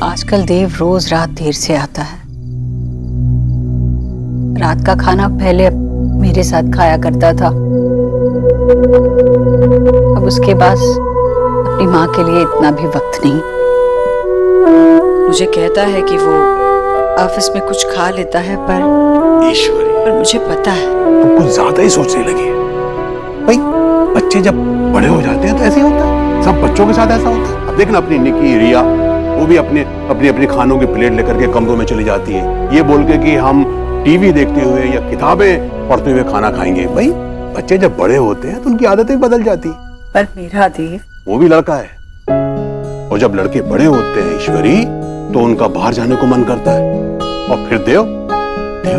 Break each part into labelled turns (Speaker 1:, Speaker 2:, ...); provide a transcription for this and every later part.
Speaker 1: आजकल देव रोज रात देर से आता है। रात का खाना पहले मेरे साथ खाया करता था, अब उसके पास अपनी माँ के लिए इतना भी वक्त नहीं। मुझे कहता है कि वो ऑफिस में कुछ खा लेता है, पर
Speaker 2: ईश्वरी,
Speaker 1: पर मुझे पता है
Speaker 2: तुम कुछ ज्यादा ही सोचने लगी है। भाई बच्चे जब बड़े हो जाते हैं तो ऐसे ही होता है, सब बच्चों के साथ ऐसा होता है। अब देखना अपनी निकी, रिया, वो भी अपनी अपनी खानों की प्लेट लेकर के कमरों में चली जाती है, ये बोल के कि हम टीवी देखते हुए या किताबें पढ़ते हुए खाना खाएंगे। भाई बच्चे जब बड़े होते हैं तो उनकी आदतें बदल जाती है।
Speaker 1: पर मेरा देव,
Speaker 2: वो भी लड़का है, और जब लड़के बड़े होते हैं ईश्वरी, तो उनका बाहर जाने को मन करता है। और फिर देव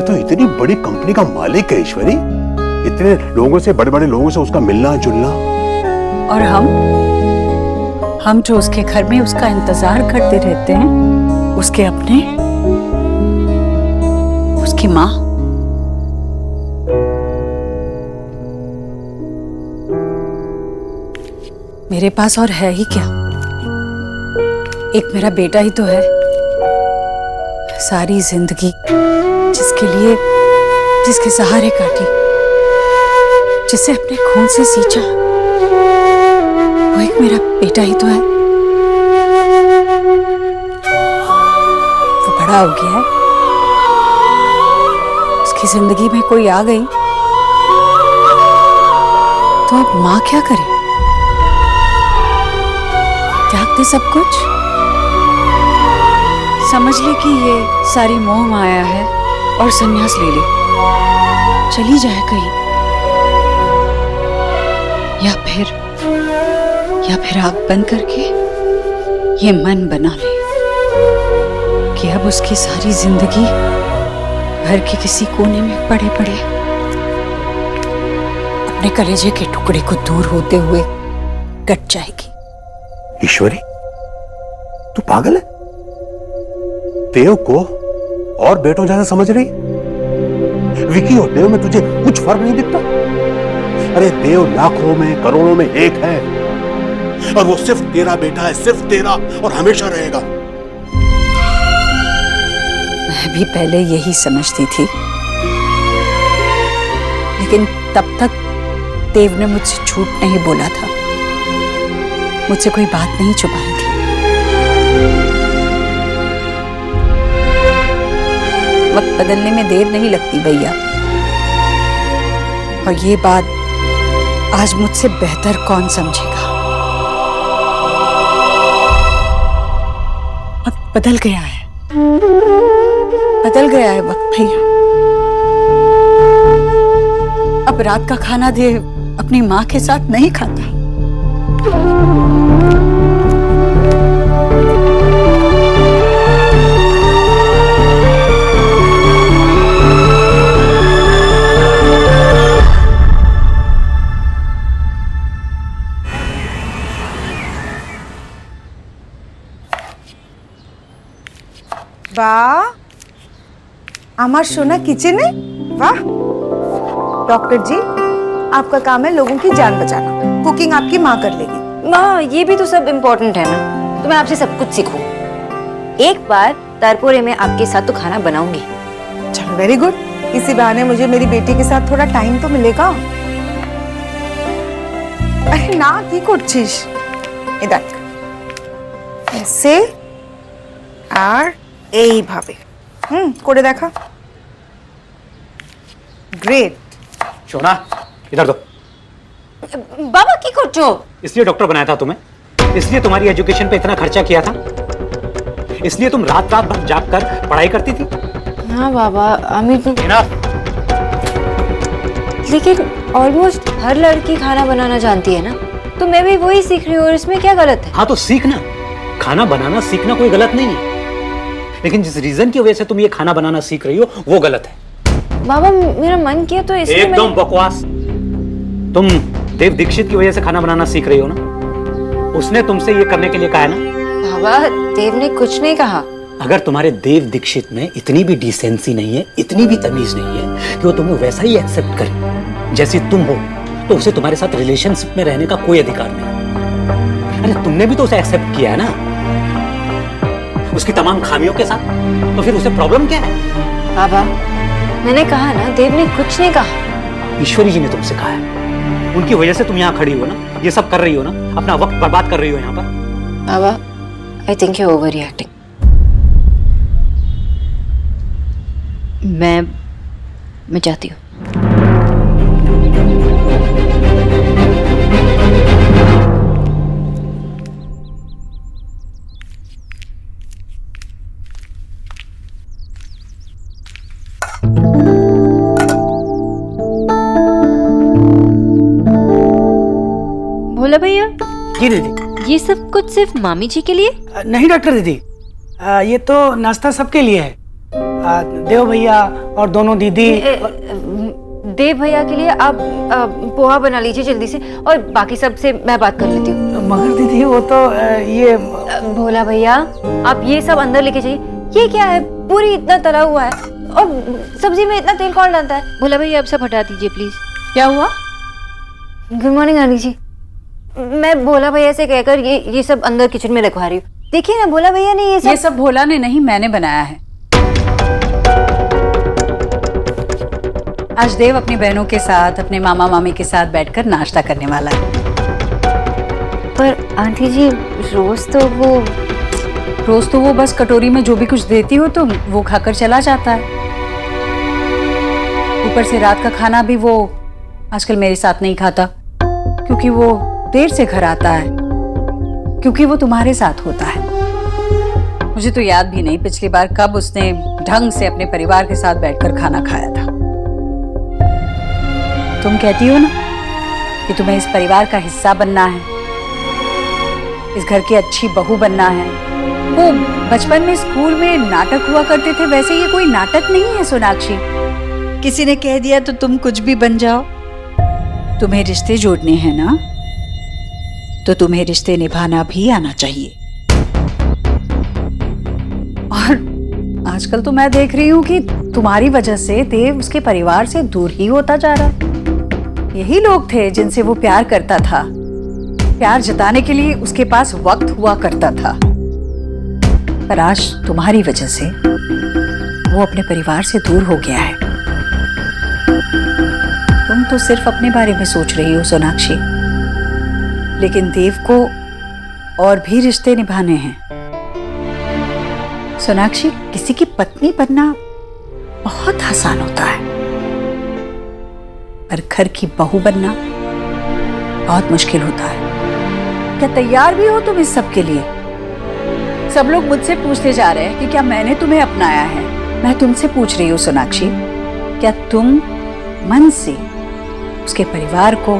Speaker 2: तो इतनी बड़ी कंपनी का मालिक है ईश्वरी, इतने लोगों से, बड़े बड़े लोगों से उसका मिलना जुलना।
Speaker 1: और हम जो उसके घर में उसका इंतजार करते रहते हैं, उसके अपने, उसकी माँ। मेरे पास और है ही क्या, एक मेरा बेटा ही तो है। सारी जिंदगी जिसके लिए, जिसके सहारे काटी, जिसे अपने खून से सींचा, वो एक मेरा बेटा ही तो है। वो बड़ा हो गया है, उसकी जिंदगी में कोई आ गई तो अब माँ क्या करे? त्याग दे सब कुछ, समझ ले कि ये सारी मोह माया है और संन्यास ले ले, चली जाए कहीं, या फिर आंख बंद करके ये मन बना ले कि अब उसकी सारी जिंदगी घर के किसी कोने में पड़े पड़े अपने कलेजे के टुकड़े को दूर होते हुए कट जाएगी।
Speaker 2: ईश्वरी, तू पागल है? देव को और बेटों जैसा समझ रही? विकी और देव में तुझे कुछ फर्क नहीं दिखता? अरे देव लाखों में, करोड़ों में एक है, और वो सिर्फ तेरा बेटा है, सिर्फ तेरा, और हमेशा रहेगा।
Speaker 1: मैं भी पहले यही समझती थी, लेकिन तब तक देव ने मुझसे झूठ नहीं बोला था, मुझसे कोई बात नहीं छुपाई थी। वक्त बदलने में देर नहीं लगती भैया, और ये बात आज मुझसे बेहतर कौन समझेगा। वक्त बदल गया है, बदल गया है वक्त भैया। अब रात का खाना देव अपनी माँ के साथ नहीं खाता।
Speaker 3: वाह, আমার सोना किचन है, वाह। डॉक्टर जी, आपका काम है लोगों की जान बचाना, कुकिंग आपकी माँ कर लेगी।
Speaker 4: माँ, ये भी तो सब इम्पोर्टेंट है ना, तो मैं आपसे सब कुछ सीखूं। एक बार तारपुरे में आपके साथ तो खाना बनाऊंगी।
Speaker 3: चलो वेरी गुड, इसी बहाने मुझे मेरी बेटी के साथ थोड़ा टाइम तो मिलेगा। अरे ना की করছিস, এই দেখ ऐसे আর এইভাবে করে দেখা। ग्रेट।
Speaker 5: सोना, इधर दो।
Speaker 4: बाबा की করছো?
Speaker 5: इसलिए डॉक्टर बनाया था तुम्हें, इसलिए तुम्हारी एजुकेशन पे इतना खर्चा किया था, इसलिए तुम रात रात भर जाग कर पढ़ाई करती थी।
Speaker 4: हाँ बाबा, अमी तो लेकिन ऑलमोस्ट हर लड़की खाना बनाना जानती है ना, तो मैं भी वही सीख रही हूँ, और इसमें क्या गलत है?
Speaker 5: हाँ तो सीखना, खाना बनाना सीखना कोई गलत नहीं है, लेकिन जिस रीजन की वजह से तुम ये खाना बनाना सीख रही हो वो गलत है।
Speaker 4: बाबा मेरा मन किया तो इसलिए
Speaker 5: एकदम बकवास। तुम देव दीक्षित की वजह से खाना बनाना सीख रही हो ना, उसने तुमसे ये करने के लिए कहा है ना।
Speaker 4: बाबा देव ने कुछ नहीं कहा।
Speaker 5: अगर तुम्हारे देव दीक्षित में इतनी भी डिसेंसी नहीं है, इतनी भी तमीज नहीं है कि वो तुम्हें वैसा ही एक्सेप्ट करे जैसी तुम हो, तो उसे तुम्हारे साथ रिलेशनशिप में रहने का कोई अधिकार नहीं। अरे तुमने भी तो उसे एक्सेप्ट किया है ना, उसकी तमाम खामियों के साथ, तो फिर उसे प्रॉब्लम क्या है?
Speaker 4: बाबा, मैंने कहा ना, देव ने कुछ नहीं कहा।
Speaker 5: ईश्वरी जी ने तुमसे कहा है, उनकी वजह से तुम यहाँ खड़ी हो ना, ये सब कर रही हो ना, अपना वक्त बर्बाद कर रही हो यहाँ पर।
Speaker 4: बाबा, I think you overreacting. मैं चाहती हूँ। भोला भैया,
Speaker 6: जी दीदी।
Speaker 4: ये सब कुछ सिर्फ मामी जी के लिए?
Speaker 6: नहीं डॉक्टर दीदी, ये तो नाश्ता सबके लिए है। देव भैया और दोनों दीदी।
Speaker 4: देव भैया के लिए आप पोहा बना लीजिए जल्दी से, और बाकी सब से मैं बात कर लेती हूँ।
Speaker 6: मगर दीदी वो तो ये
Speaker 4: भोला भैया, आप ये सब अंदर लेके जाइए। ये क्या है, पूरी इतना तला हुआ है, और सब्जी में इतना तेल कौन डालता है? भोला भैया, आप सब हटा दीजिए प्लीज।
Speaker 1: क्या हुआ?
Speaker 4: गुड मॉर्निंग आंटी जी। मैं भोला भैया से कहकर ये सब अंदर किचन में रखवा रही हूँ। देखिए ना, भोला भैया ने ये
Speaker 1: सब भोला ने नहीं, मैंने बनाया है। आज देव अपनी बहनों के साथ, अपने मामा मामी के साथ बैठकर नाश्ता करने वाला है।
Speaker 4: पर आंटी जी, रोज तो वो
Speaker 1: बस कटोरी में जो भी कुछ देती हो तो वो खाकर चला जाता है। ऊपर से रात का खाना भी वो आजकल मेरे साथ नहीं खाता, क्योंकि वो देर से घर आता है, क्योंकि वो तुम्हारे साथ होता है। मुझे तो याद भी नहीं पिछली बार कब उसने ढंग से अपने परिवार के साथ बैठकर खाना खाया था। तुम कहती हो ना कि तुम्हें इस परिवार का हिस्सा बनना है, इस घर की अच्छी बहू बनना है। वो बचपन में स्कूल में नाटक हुआ करते थे, वैसे ये कोई नाटक नहीं है सोनाक्षी। किसी ने कह दिया तो तुम कुछ भी बन जाओ। तुम्हें रिश्ते जोड़ने हैं ना, तो तुम्हें रिश्ते निभाना भी आना चाहिए। और आजकल तो मैं देख रही हूँ कि तुम्हारी वजह से देव उसके परिवार से दूर ही होता जा रहा है। यही लोग थे जिनसे वो प्यार करता था, प्यार जताने के लिए उसके पास वक्त हुआ करता था। पर आज तुम्हारी वजह से वो अपने परिवार से दूर हो गया है। तुम तो सिर्फ अपने बारे में सोच रही हो सोनाक्षी, लेकिन देव को और भी रिश्ते निभाने हैं। सोनाक्षी, किसी की पत्नी बनना बहुत आसान होता है, पर घर की बहू बनना बहुत मुश्किल होता है। क्या तैयार भी हो तुम इस सब के लिए? सब लोग मुझसे पूछते जा रहे हैं कि क्या मैंने तुम्हें अपनाया है। मैं तुमसे पूछ रही हूँ सोनाक्षी, क्या तुम मन से उसके परिवार को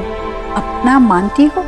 Speaker 1: अपना मानती हो?